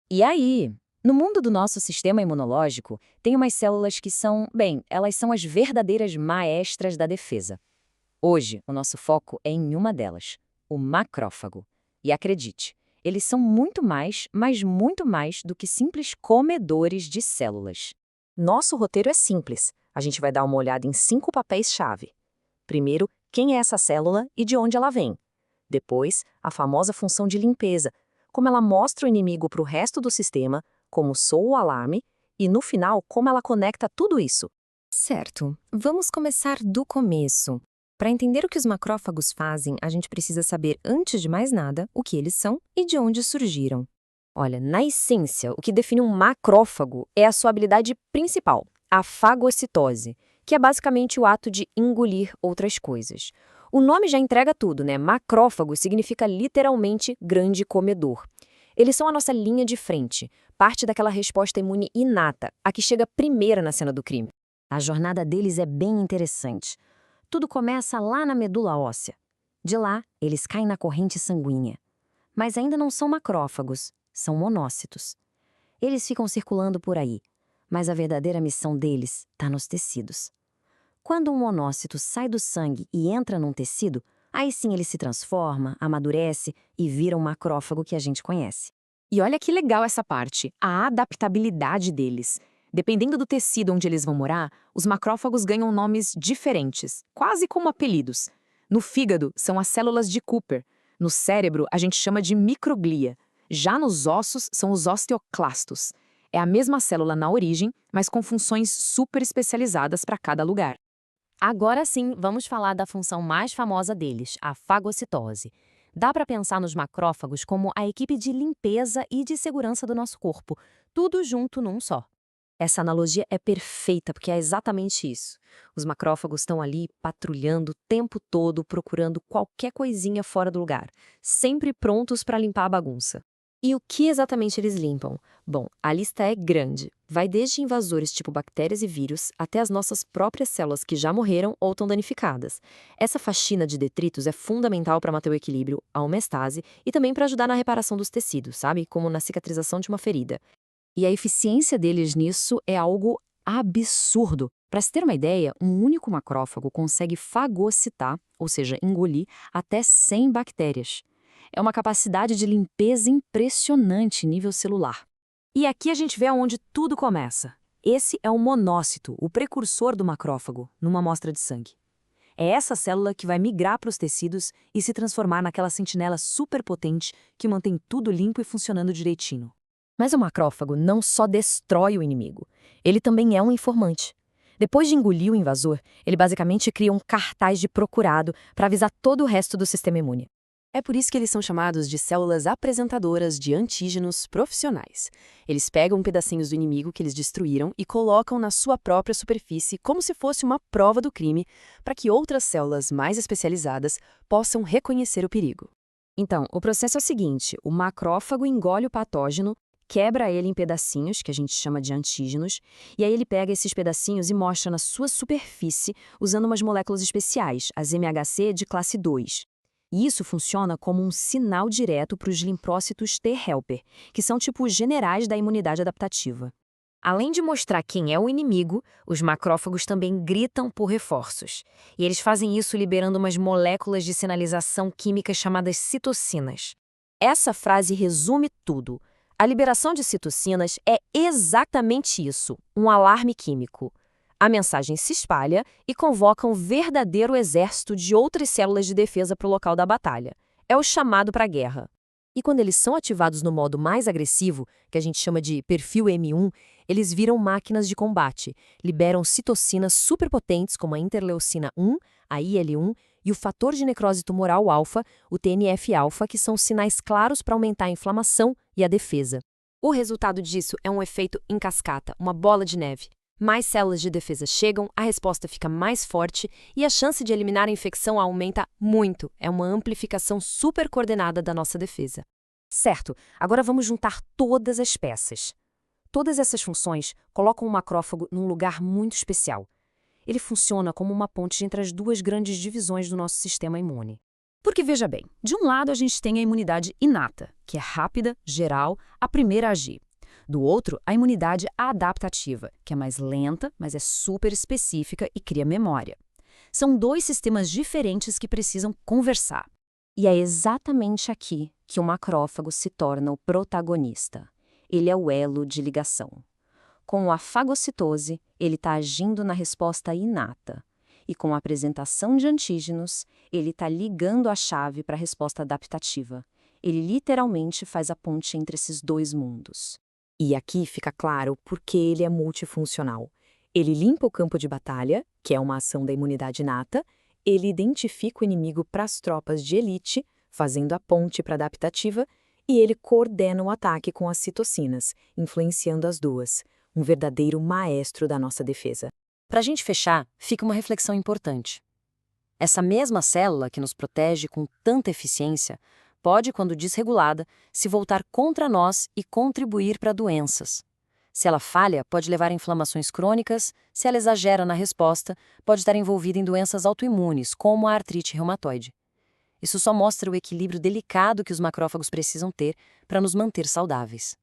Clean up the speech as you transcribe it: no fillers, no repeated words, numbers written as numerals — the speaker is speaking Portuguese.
E aí, no mundo do nosso sistema imunológico, tem umas células que são, bem, elas são as verdadeiras maestras da defesa. Hoje, o nosso foco é em uma delas, o macrófago. E acredite, eles são muito mais, mas muito mais do que simples comedores de células. Nosso roteiro é simples. A gente vai dar uma olhada em 5 papéis-chave. Primeiro, quem é essa célula e de onde ela vem. Depois, a famosa função de limpeza, como ela mostra o inimigo para o resto do sistema, como soa o alarme, e no final, como ela conecta tudo isso. Certo, vamos começar do começo. Para entender o que os macrófagos fazem, a gente precisa saber, antes de mais nada, o que eles são e de onde surgiram. Olha, na essência, o que define um macrófago é a sua habilidade principal, a fagocitose, que é basicamente o ato de engolir outras coisas. O nome já entrega tudo, né? Macrófago significa literalmente grande comedor. Eles são a nossa linha de frente, parte daquela resposta imune inata, a que chega primeira na cena do crime. A jornada deles é bem interessante. Tudo começa lá na medula óssea. De lá, eles caem na corrente sanguínea. Mas ainda não são macrófagos, são monócitos. Eles ficam circulando por aí, mas a verdadeira missão deles está nos tecidos. Quando um monócito sai do sangue e entra num tecido, aí sim ele se transforma, amadurece e vira um macrófago que a gente conhece. E olha que legal essa parte, a adaptabilidade deles. Dependendo do tecido onde eles vão morar, os macrófagos ganham nomes diferentes, quase como apelidos. No fígado, são as células de Cooper. No cérebro, a gente chama de microglia. Já nos ossos, são os osteoclastos. É a mesma célula na origem, mas com funções super especializadas para cada lugar. Agora sim, vamos falar da função mais famosa deles, a fagocitose. Dá para pensar nos macrófagos como a equipe de limpeza e de segurança do nosso corpo, tudo junto num só. Essa analogia é perfeita porque é exatamente isso. Os macrófagos estão ali patrulhando o tempo todo, procurando qualquer coisinha fora do lugar, sempre prontos para limpar a bagunça. E o que exatamente eles limpam? Bom, a lista é grande. Vai desde invasores tipo bactérias e vírus até as nossas próprias células que já morreram ou estão danificadas. Essa faxina de detritos é fundamental para manter o equilíbrio, a homeostase e também para ajudar na reparação dos tecidos, sabe? Como na cicatrização de uma ferida. E a eficiência deles nisso é algo absurdo. Para se ter uma ideia, um único macrófago consegue fagocitar, ou seja, engolir, até 100 bactérias. É uma capacidade de limpeza impressionante nível celular. E aqui a gente vê aonde tudo começa. Esse é o monócito, o precursor do macrófago, numa amostra de sangue. É essa célula que vai migrar para os tecidos e se transformar naquela sentinela superpotente que mantém tudo limpo e funcionando direitinho. Mas o macrófago não só destrói o inimigo, ele também é um informante. Depois de engolir o invasor, ele basicamente cria um cartaz de procurado para avisar todo o resto do sistema imune. É por isso que eles são chamados de células apresentadoras de antígenos profissionais. Eles pegam pedacinhos do inimigo que eles destruíram e colocam na sua própria superfície como se fosse uma prova do crime, para que outras células mais especializadas possam reconhecer o perigo. Então, o processo é o seguinte: o macrófago engole o patógeno, quebra ele em pedacinhos, que a gente chama de antígenos, e aí ele pega esses pedacinhos e mostra na sua superfície usando umas moléculas especiais, as MHC de classe 2. E isso funciona como um sinal direto para os linfócitos T-helper, que são tipo os generais da imunidade adaptativa. Além de mostrar quem é o inimigo, os macrófagos também gritam por reforços. E eles fazem isso liberando umas moléculas de sinalização química chamadas citocinas. Essa frase resume tudo. A liberação de citocinas é exatamente isso, um alarme químico. A mensagem se espalha e convoca um verdadeiro exército de outras células de defesa para o local da batalha. É o chamado para a guerra. E quando eles são ativados no modo mais agressivo, que a gente chama de perfil M1, eles viram máquinas de combate, liberam citocinas superpotentes como a interleucina 1, a IL-1 e o fator de necrose tumoral alfa, o TNF-alfa, que são sinais claros para aumentar a inflamação e a defesa. O resultado disso é um efeito em cascata, uma bola de neve. Mais células de defesa chegam, a resposta fica mais forte e a chance de eliminar a infecção aumenta muito. É uma amplificação super coordenada da nossa defesa. Certo, agora vamos juntar todas as peças. Todas essas funções colocam o macrófago num lugar muito especial. Ele funciona como uma ponte entre as duas grandes divisões do nosso sistema imune. Porque, veja bem, de um lado a gente tem a imunidade inata, que é rápida, geral, a primeira a agir. Do outro, a imunidade adaptativa, que é mais lenta, mas é super específica e cria memória. São dois sistemas diferentes que precisam conversar. E é exatamente aqui que o macrófago se torna o protagonista. Ele é o elo de ligação. Com a fagocitose, ele está agindo na resposta inata. E com a apresentação de antígenos, ele está ligando a chave para a resposta adaptativa. Ele literalmente faz a ponte entre esses dois mundos. E aqui fica claro por que ele é multifuncional. Ele limpa o campo de batalha, que é uma ação da imunidade inata, ele identifica o inimigo para as tropas de elite, fazendo a ponte para a adaptativa, e ele coordena o ataque com as citocinas, influenciando as duas. Um verdadeiro maestro da nossa defesa. Para a gente fechar, fica uma reflexão importante. Essa mesma célula que nos protege com tanta eficiência pode, quando desregulada, se voltar contra nós e contribuir para doenças. Se ela falha, pode levar a inflamações crônicas, se ela exagera na resposta, pode estar envolvida em doenças autoimunes, como a artrite reumatoide. Isso só mostra o equilíbrio delicado que os macrófagos precisam ter para nos manter saudáveis.